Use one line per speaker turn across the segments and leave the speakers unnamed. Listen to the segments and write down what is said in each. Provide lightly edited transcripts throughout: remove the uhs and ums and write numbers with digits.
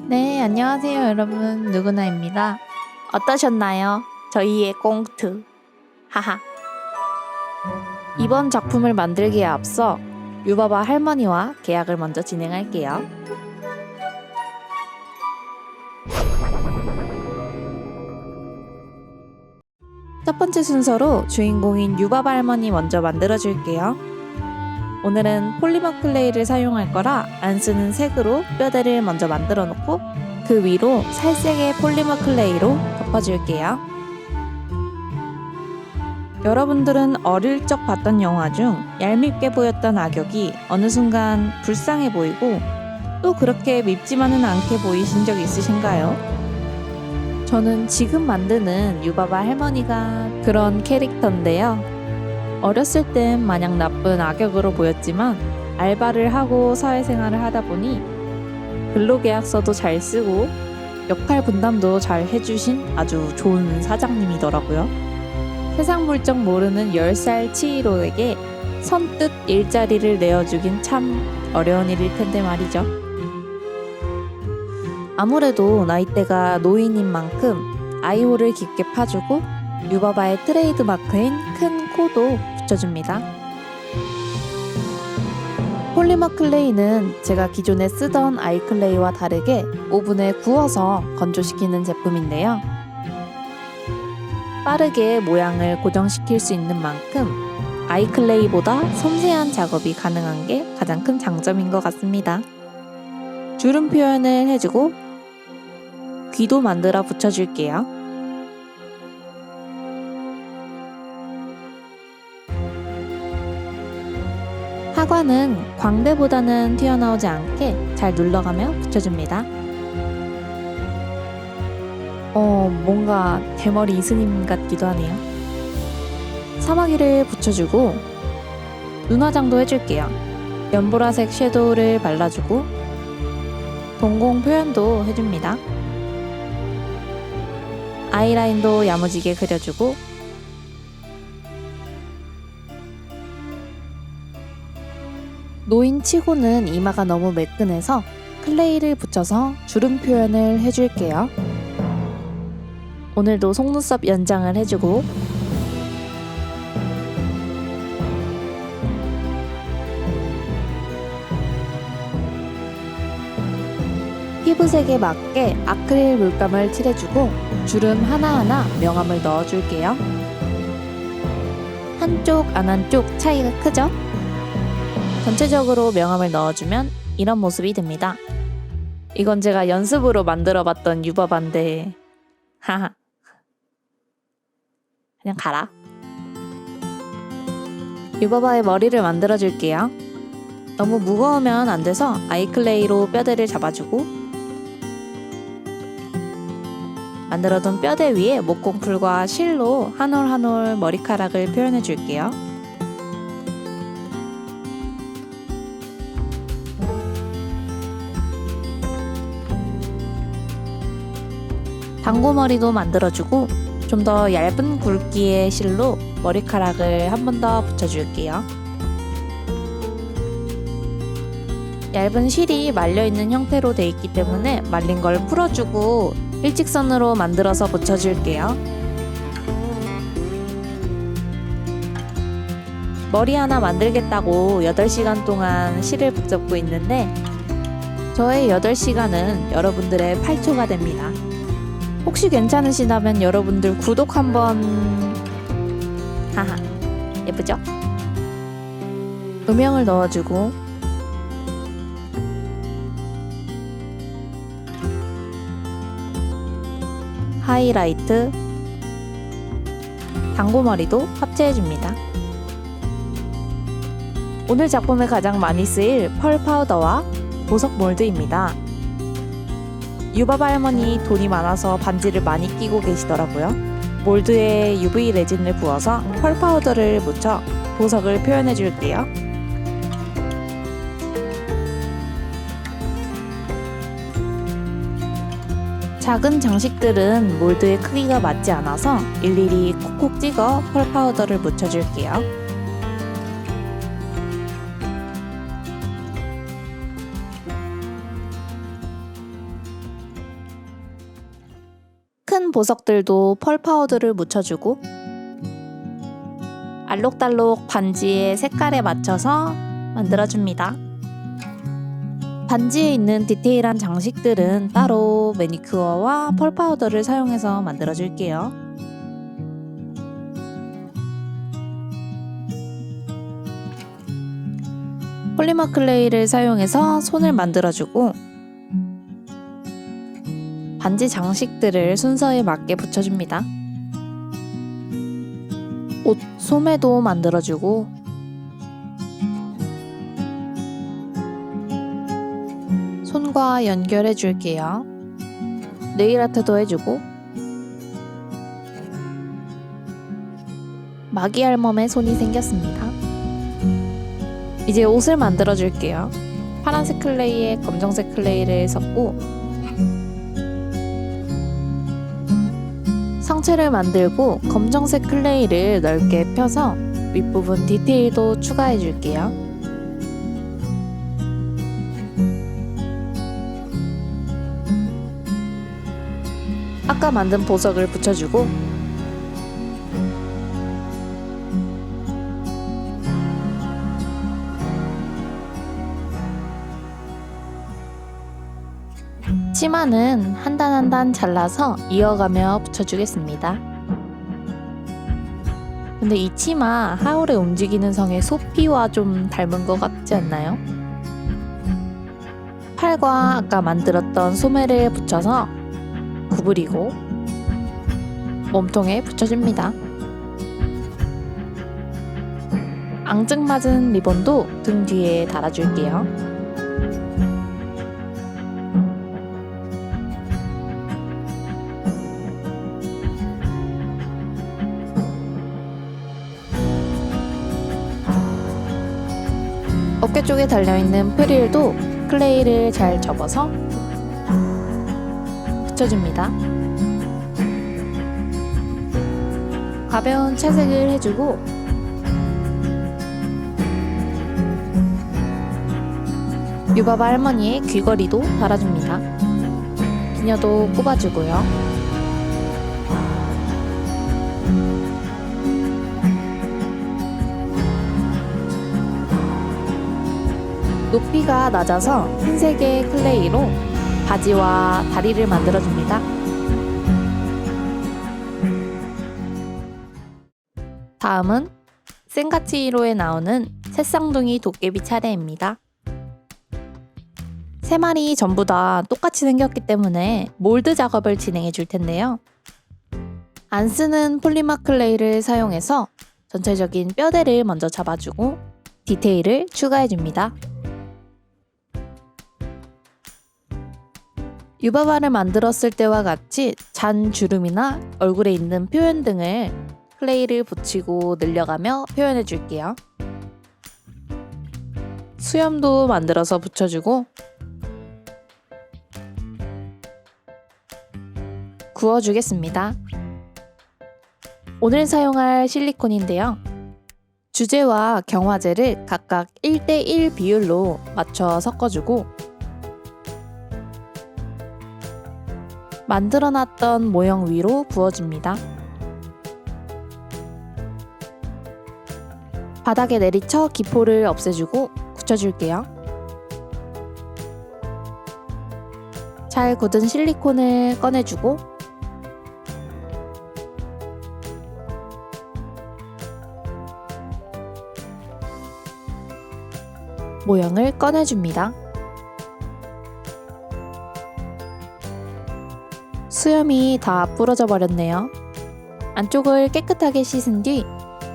네, 안녕하세요, 여러분. 누구나입니다. 어떠셨나요? 저희의 꽁트. 하하. 이번 작품을 만들기에 앞서 유바바 할머니와 계약을 먼저 진행할게요. 첫 번째 순서로 주인공인 유바바 할머니 먼저 만들어줄게요. 오늘은 폴리머 클레이를 사용할 거라 안 쓰는 색으로 뼈대를 먼저 만들어 놓고 그 위로 살색의 폴리머 클레이로 덮어줄게요. 여러분들은 어릴 적 봤던 영화 중 얄밉게 보였던 악역이 어느 순간 불쌍해 보이고 또 그렇게 밉지만은 않게 보이신 적 있으신가요? 저는 지금 만드는 유바바 할머니가 그런 캐릭터인데요. 어렸을 땐 마냥 나쁜 악역으로 보였지만 알바를 하고 사회생활을 하다 보니 근로계약서도 잘 쓰고 역할 분담도 잘 해주신 아주 좋은 사장님이더라고요. 세상 물정 모르는 10살 치이로에게 선뜻 일자리를 내어주긴 참 어려운 일일 텐데 말이죠. 아무래도 나이대가 노인인 만큼 아이홀을 깊게 파주고 유바바의 트레이드 마크인 큰 코도 붙여줍니다. 폴리머 클레이는 제가 기존에 쓰던 아이클레이와 다르게 오븐에 구워서 건조시키는 제품인데요. 빠르게 모양을 고정시킬 수 있는 만큼 아이클레이보다 섬세한 작업이 가능한 게 가장 큰 장점인 것 같습니다. 주름 표현을 해주고 귀도 만들어 붙여줄게요. 사과는 광대보다는 튀어나오지 않게 잘 눌러가며 붙여줍니다. 뭔가 대머리 이스님 같기도 하네요. 사마귀를 붙여주고 눈화장도 해줄게요. 연보라색 섀도우를 발라주고 동공 표현도 해줍니다. 아이라인도 야무지게 그려주고 노인치고는 이마가 너무 매끈해서 클레이를 붙여서 주름 표현을 해줄게요. 오늘도 속눈썹 연장을 해주고 피부색에 맞게 아크릴 물감을 칠해주고 주름 하나하나 명암을 넣어줄게요. 한쪽 안 한쪽 차이가 크죠? 전체적으로 명암을 넣어주면 이런 모습이 됩니다. 이건 제가 연습으로 만들어봤던 유바바인데 하하 그냥 가라. 유바바의 머리를 만들어줄게요. 너무 무거우면 안 돼서 아이클레이로 뼈대를 잡아주고 만들어둔 뼈대 위에 목공풀과 실로 한 올 한 올 머리카락을 표현해줄게요. 당고머리도 만들어주고 좀 더 얇은 굵기의 실로 머리카락을 한 번 더 붙여줄게요. 얇은 실이 말려있는 형태로 돼 있기 때문에 말린 걸 풀어주고 일직선으로 만들어서 붙여줄게요. 머리 하나 만들겠다고 8시간 동안 실을 붙잡고 있는데 저의 8시간은 여러분들의 8초가 됩니다. 혹시 괜찮으시다면 여러분들 구독 한번 하하 예쁘죠? 음영을 넣어주고 하이라이트 당고머리도 합체해줍니다. 오늘 작품에 가장 많이 쓰일 펄 파우더와 보석 몰드입니다. 유바바 할머니 돈이 많아서 반지를 많이 끼고 계시더라고요. 몰드에 UV 레진을 부어서 펄 파우더를 묻혀 보석을 표현해줄게요. 작은 장식들은 몰드의 크기가 맞지 않아서 일일이 콕콕 찍어 펄 파우더를 묻혀줄게요. 큰 보석들도 펄 파우더를 묻혀주고 알록달록 반지의 색깔에 맞춰서 만들어줍니다. 반지에 있는 디테일한 장식들은 따로 매니큐어와 펄 파우더를 사용해서 만들어줄게요. 폴리머 클레이를 사용해서 손을 만들어주고 반지 장식들을 순서에 맞게 붙여줍니다. 옷 소매도 만들어주고 손과 연결해 줄게요. 네일 아트도 해주고 마기 알몸에 손이 생겼습니다. 이제 옷을 만들어 줄게요. 파란색 클레이에 검정색 클레이를 섞고 상체를 만들고 검정색 클레이를 넓게 펴서 윗부분 디테일도 추가해 줄게요. 아까 만든 보석을 붙여주고 치마는 한 단 한 단 잘라서 이어가며 붙여주겠습니다. 근데 이 치마 하울의 움직이는 성의 소피와 좀 닮은 것 같지 않나요? 팔과 아까 만들었던 소매를 붙여서 구부리고 몸통에 붙여줍니다. 앙증맞은 리본도 등 뒤에 달아줄게요. 어깨 쪽에 달려있는 프릴도 클레이를 잘 접어서 붙여줍니다. 가벼운 채색을 해주고 유바바 할머니의 귀걸이도 달아줍니다. 기녀도 꼽아주고요. 높이가 낮아서 흰색의 클레이로 바지와 다리를 만들어줍니다. 다음은 센가치히로에 나오는 새쌍둥이 도깨비 차례입니다. 세 마리 전부 다 똑같이 생겼기 때문에 몰드 작업을 진행해 줄 텐데요. 안 쓰는 폴리머 클레이를 사용해서 전체적인 뼈대를 먼저 잡아주고 디테일을 추가해 줍니다. 유바바를 만들었을 때와 같이 잔 주름이나 얼굴에 있는 표현 등을 클레이를 붙이고 늘려가며 표현해 줄게요. 수염도 만들어서 붙여주고 구워주겠습니다. 오늘 사용할 실리콘인데요. 주제와 경화제를 각각 1:1 비율로 맞춰 섞어주고 만들어놨던 모형 위로 부어줍니다. 바닥에 내리쳐 기포를 없애주고 굳혀줄게요. 잘 굳은 실리콘을 꺼내주고 모형을 꺼내줍니다. 수염이 다 부러져 버렸네요. 안쪽을 깨끗하게 씻은 뒤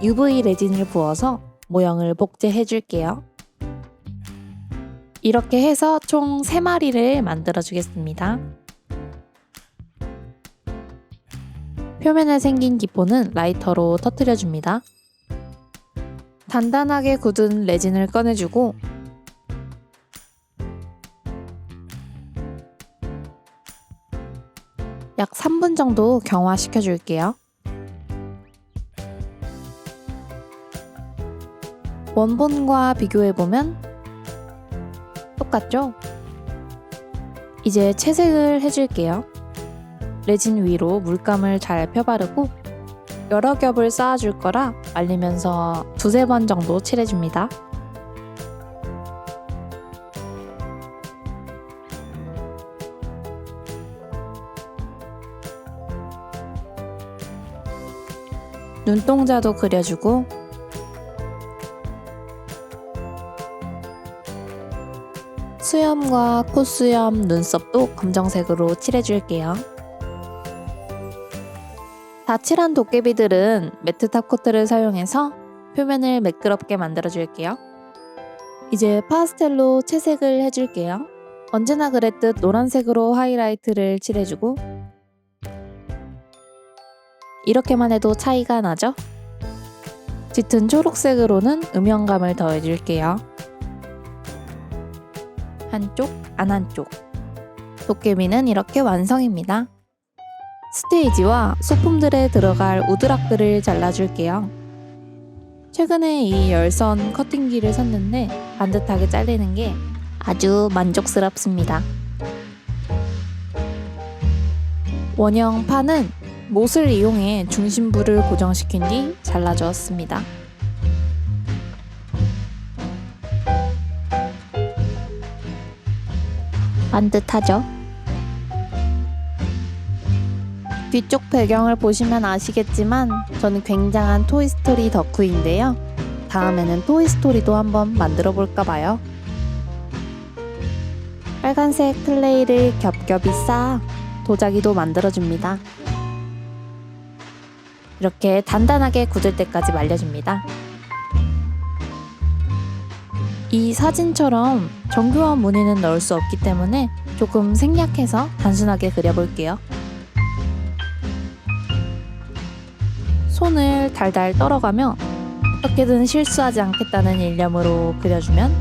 UV 레진을 부어서 모형을 복제해 줄게요. 이렇게 해서 총 3마리를 만들어 주겠습니다. 표면에 생긴 기포는 라이터로 터뜨려 줍니다. 단단하게 굳은 레진을 꺼내주고 약 3분 정도 경화시켜 줄게요. 원본과 비교해보면 똑같죠? 이제 채색을 해줄게요. 레진 위로 물감을 잘 펴바르고 여러 겹을 쌓아줄 거라 말리면서 두세 번 정도 칠해줍니다. 눈동자도 그려주고 수염과 콧수염, 눈썹도 검정색으로 칠해줄게요. 다 칠한 도깨비들은 매트 탑 코트를 사용해서 표면을 매끄럽게 만들어줄게요. 이제 파스텔로 채색을 해줄게요. 언제나 그랬듯 노란색으로 하이라이트를 칠해주고 이렇게만 해도 차이가 나죠? 짙은 초록색으로는 음영감을 더해줄게요. 한쪽, 안 한쪽. 도깨비는 이렇게 완성입니다. 스테이지와 소품들에 들어갈 우드락들을 잘라줄게요. 최근에 이 열선 커팅기를 샀는데 반듯하게 잘리는 게 아주 만족스럽습니다. 원형 판은 못을 이용해 중심부를 고정시킨 뒤 잘라주었습니다. 반듯하죠? 뒤쪽 배경을 보시면 아시겠지만 저는 굉장한 토이스토리 덕후인데요. 다음에는 토이스토리도 한번 만들어 볼까 봐요. 빨간색 클레이를 겹겹이 쌓아 도자기도 만들어줍니다. 이렇게 단단하게 굳을 때까지 말려줍니다. 이 사진처럼 정교한 무늬는 넣을 수 없기 때문에 조금 생략해서 단순하게 그려볼게요. 손을 달달 떨어가며 어떻게든 실수하지 않겠다는 일념으로 그려주면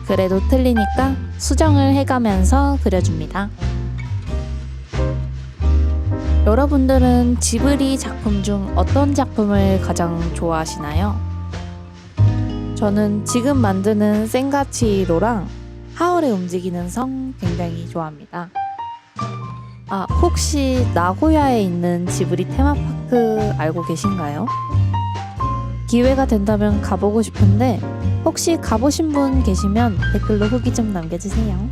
그래도 틀리니까 수정을 해가면서 그려줍니다. 여러분들은 지브리 작품 중 어떤 작품을 가장 좋아하시나요? 저는 지금 만드는 센가치로랑 하울의 움직이는 성 굉장히 좋아합니다. 혹시 나고야에 있는 지브리 테마파크 알고 계신가요? 기회가 된다면 가보고 싶은데 혹시 가보신 분 계시면 댓글로 후기 좀 남겨주세요.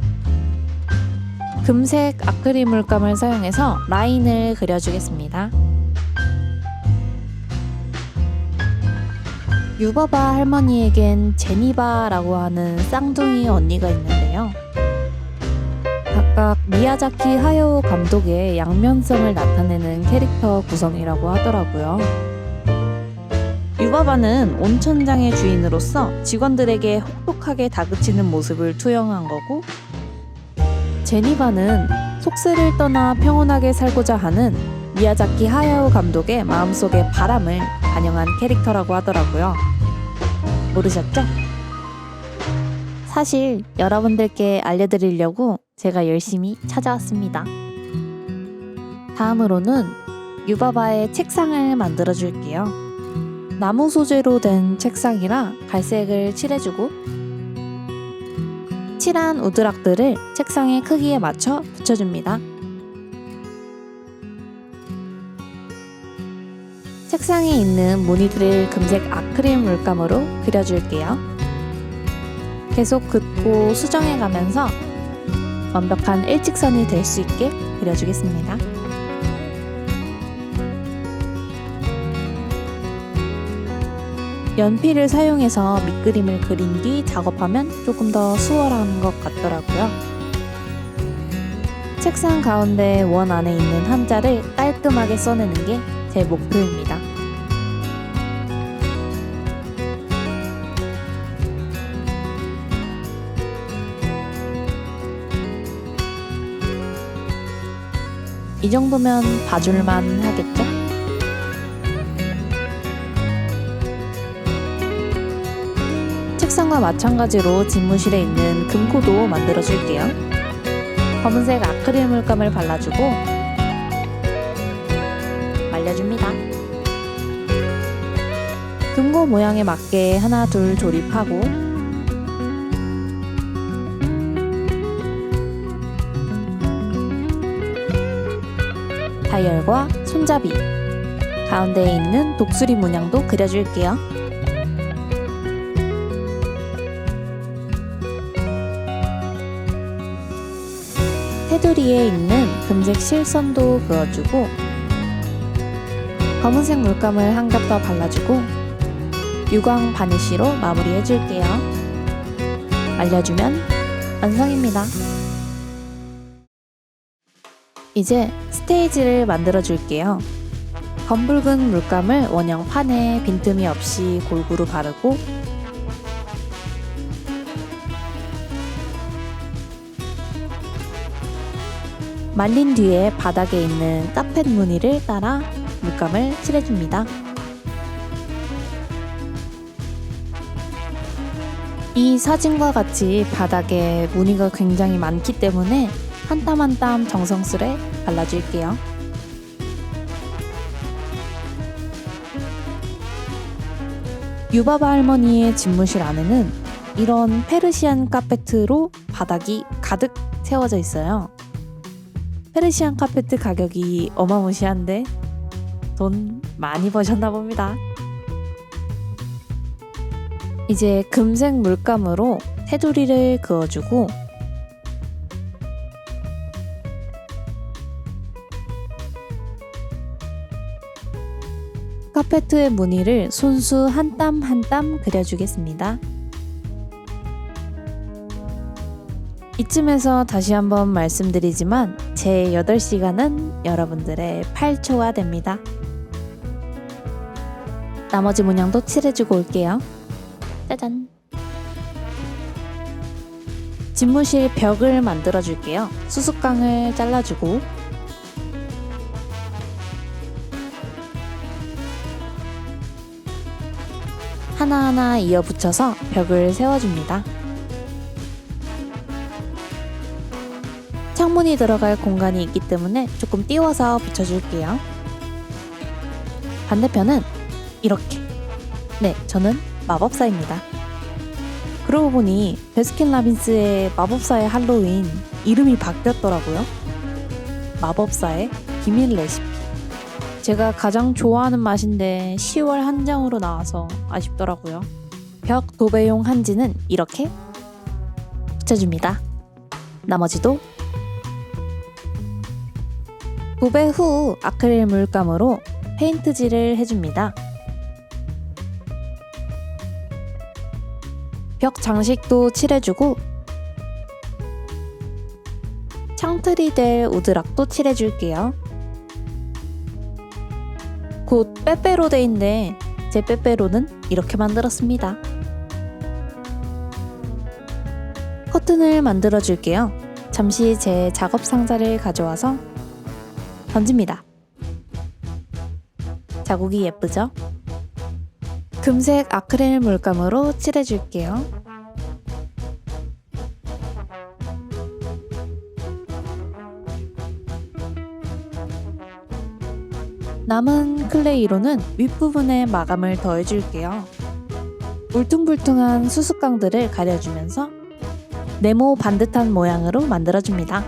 금색 아크릴 물감을 사용해서 라인을 그려주겠습니다. 유바바 할머니에겐 제니바라고 하는 쌍둥이 언니가 있는데요. 각각 미야자키 하야오 감독의 양면성을 나타내는 캐릭터 구성이라고 하더라고요. 유바바는 온천장의 주인으로서 직원들에게 혹독하게 다그치는 모습을 투영한 거고, 제니바는 속세를 떠나 평온하게 살고자 하는 미야자키 하야오 감독의 마음속의 바람을 반영한 캐릭터라고 하더라고요. 모르셨죠? 사실 여러분들께 알려드리려고 제가 열심히 찾아왔습니다. 다음으로는 유바바의 책상을 만들어 줄게요. 나무 소재로 된 책상이라 갈색을 칠해주고 칠한 우드락들을 책상의 크기에 맞춰 붙여줍니다. 책상에 있는 무늬들을 금색 아크릴 물감으로 그려줄게요. 계속 긋고 수정해가면서 완벽한 일직선이 될 수 있게 그려주겠습니다. 연필을 사용해서 밑그림을 그린 뒤 작업하면 조금 더 수월한 것 같더라고요. 책상 가운데 원 안에 있는 한자를 깔끔하게 써내는 게 제 목표입니다. 이 정도면 봐줄만 하겠죠? 책상과 마찬가지로 집무실에 있는 금고도 만들어줄게요. 검은색 아크릴 물감을 발라주고 말려줍니다. 금고 모양에 맞게 하나 둘 조립하고 다이얼과 손잡이, 가운데에 있는 독수리 문양도 그려줄게요. 테두리에 있는 금색 실선도 그어주고 검은색 물감을 한 겹 더 발라주고 유광 바니쉬로 마무리해줄게요. 말려주면 완성입니다. 이제 스테이지를 만들어줄게요. 검붉은 물감을 원형 판에 빈틈이 없이 골고루 바르고 말린 뒤에 바닥에 있는 카펫 무늬를 따라 물감을 칠해줍니다. 이 사진과 같이 바닥에 무늬가 굉장히 많기 때문에 한 땀 한 땀 정성스레 발라줄게요. 유바바 할머니의 집무실 안에는 이런 페르시안 카페트로 바닥이 가득 채워져 있어요. 페르시안 카페트 가격이 어마무시한데 돈 많이 버셨나 봅니다. 이제 금색 물감으로 테두리를 그어주고 카페트의 무늬를 손수 한 땀 한 땀 그려주겠습니다. 이쯤에서 다시 한번 말씀드리지만 제 8시간은 여러분들의 8초가 됩니다. 나머지 문양도 칠해주고 올게요. 짜잔! 집무실 벽을 만들어줄게요. 수수깡을 잘라주고 하나하나 이어 붙여서 벽을 세워줍니다. 창문이 들어갈 공간이 있기 때문에 조금 띄워서 붙여줄게요. 반대편은 이렇게. 네, 저는 마법사입니다. 그러고 보니 베스킨라빈스의 마법사의 할로윈 이름이 바뀌었더라고요. 마법사의 기밀 레시피. 제가 가장 좋아하는 맛인데 10월 한정으로 나와서 아쉽더라고요. 벽 도배용 한지는 이렇게 붙여줍니다. 나머지도 도배 후 아크릴 물감으로 페인트질을 해줍니다. 벽 장식도 칠해주고 창틀이 될 우드락도 칠해줄게요. 곧 빼빼로데이인데 제 빼빼로는 이렇게 만들었습니다. 커튼을 만들어줄게요. 잠시 제 작업 상자를 가져와서 던집니다. 자국이 예쁘죠? 금색 아크릴 물감으로 칠해줄게요. 남은 클레이로는 윗부분에 마감을 더해줄게요. 울퉁불퉁한 수수깡들을 가려주면서 네모 반듯한 모양으로 만들어줍니다.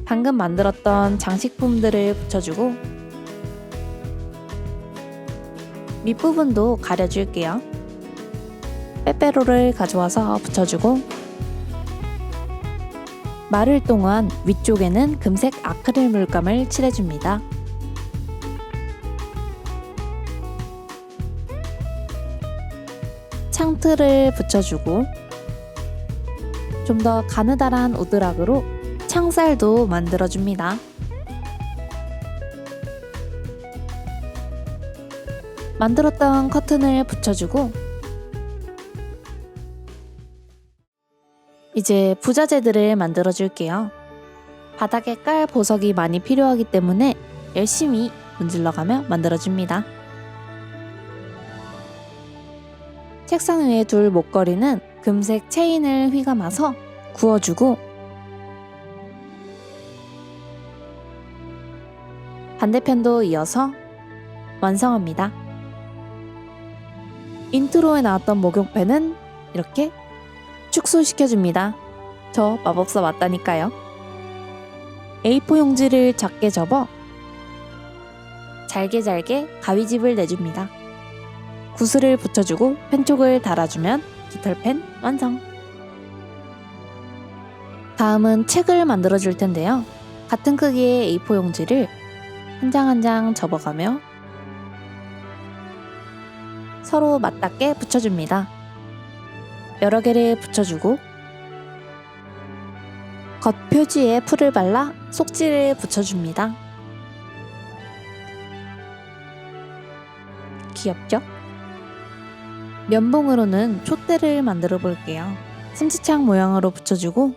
방금 만들었던 장식품들을 붙여주고 밑부분도 가려줄게요. 빼빼로를 가져와서 붙여주고 마를 동안 위쪽에는 금색 아크릴 물감을 칠해줍니다. 창틀을 붙여주고 좀 더 가느다란 우드락으로 창살도 만들어줍니다. 만들었던 커튼을 붙여주고 이제 부자재들을 만들어줄게요. 바닥에 깔 보석이 많이 필요하기 때문에 열심히 문질러가며 만들어줍니다. 책상 위에 둘 목걸이는 금색 체인을 휘감아서 구워주고 반대편도 이어서 완성합니다. 인트로에 나왔던 목욕팬은 이렇게 축소시켜줍니다. 저 마법사 맞다니까요. A4 용지를 작게 접어 잘게 가위집을 내줍니다. 구슬을 붙여주고 펜촉을 달아주면 깃털펜 완성! 다음은 책을 만들어 줄 텐데요. 같은 크기의 A4 용지를 한 장 한 장 접어가며 서로 맞닿게 붙여줍니다. 여러 개를 붙여주고 겉표지에 풀을 발라 속지를 붙여줍니다. 귀엽죠? 면봉으로는 촛대를 만들어 볼게요. 슴지창 모양으로 붙여주고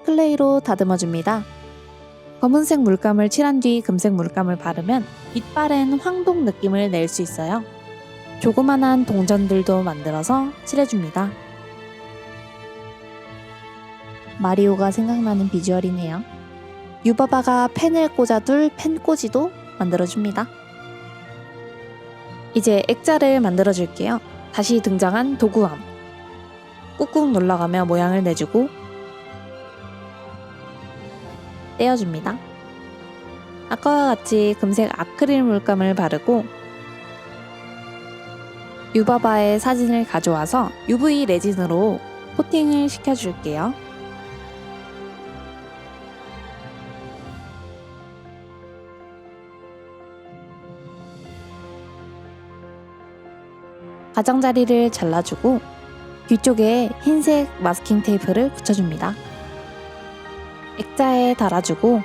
클레이로 다듬어줍니다. 검은색 물감을 칠한 뒤 금색 물감을 바르면 빛바랜 황동 느낌을 낼 수 있어요. 조그만한 동전들도 만들어서 칠해줍니다. 마리오가 생각나는 비주얼이네요. 유바바가 펜을 꽂아둘 펜꽂이도 만들어줍니다. 이제 액자를 만들어줄게요. 다시 등장한 도구함. 꾹꾹 눌러가며 모양을 내주고 떼어줍니다. 아까와 같이 금색 아크릴 물감을 바르고 유바바의 사진을 가져와서 UV 레진으로 코팅을 시켜줄게요. 가장자리를 잘라주고 뒤쪽에 흰색 마스킹 테이프를 붙여줍니다. 액자에 달아주고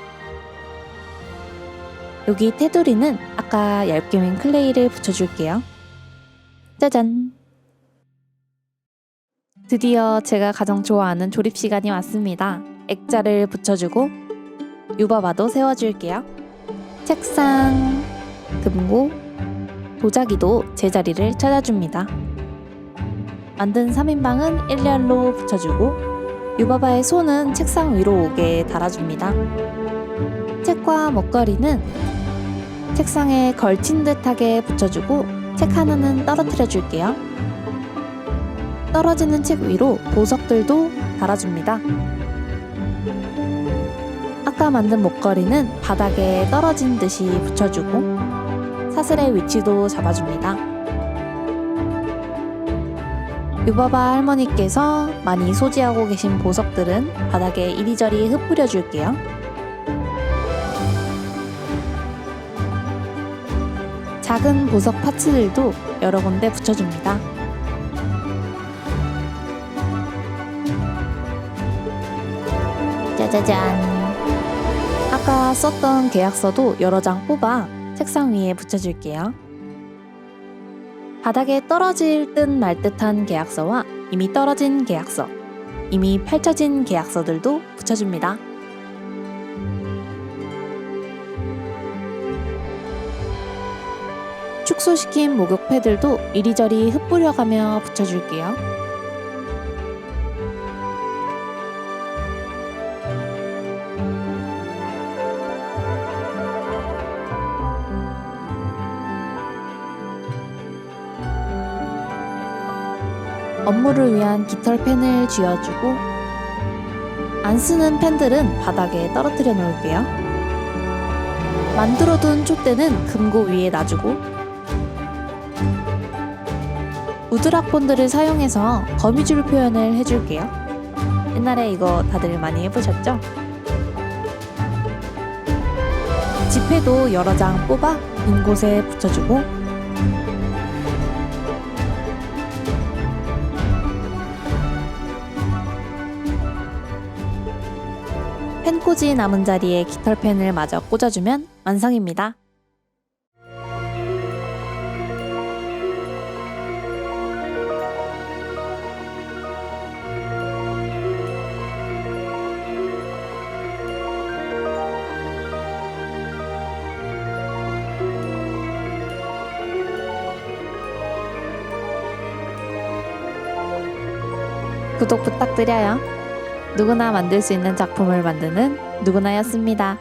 여기 테두리는 아까 얇게 맨 클레이를 붙여줄게요. 짜잔! 드디어 제가 가장 좋아하는 조립 시간이 왔습니다. 액자를 붙여주고 유바바도 세워줄게요. 책상, 금고, 도자기도 제자리를 찾아줍니다. 만든 3인방은 일렬로 붙여주고 유바바의 손은 책상 위로 오게 달아줍니다. 책과 먹거리는 책상에 걸친 듯하게 붙여주고 책 하나는 떨어뜨려 줄게요. 떨어지는 책 위로 보석들도 달아줍니다. 아까 만든 목걸이는 바닥에 떨어진 듯이 붙여주고 사슬의 위치도 잡아줍니다. 유바바 할머니께서 많이 소지하고 계신 보석들은 바닥에 이리저리 흩뿌려 줄게요. 작은 보석 파츠들도 여러 군데 붙여줍니다. 짜자잔! 아까 썼던 계약서도 여러 장 뽑아 책상 위에 붙여줄게요. 바닥에 떨어질 듯 말 듯한 계약서와 이미 떨어진 계약서, 이미 펼쳐진 계약서들도 붙여줍니다. 축소시킨 목욕패들도 이리저리 흩뿌려가며 붙여줄게요. 업무를 위한 깃털펜을 쥐어주고 안 쓰는 펜들은 바닥에 떨어뜨려 놓을게요. 만들어둔 촛대는 금고 위에 놔주고 우드락본드를 사용해서 거미줄 표현을 해줄게요. 옛날에 이거 다들 많이 해보셨죠? 지폐도 여러 장 뽑아 빈 곳에 붙여주고 펜꽂이 남은 자리에 깃털펜을 마저 꽂아주면 완성입니다. 구독 부탁드려요. 누구나 만들 수 있는 작품을 만드는 누구나였습니다.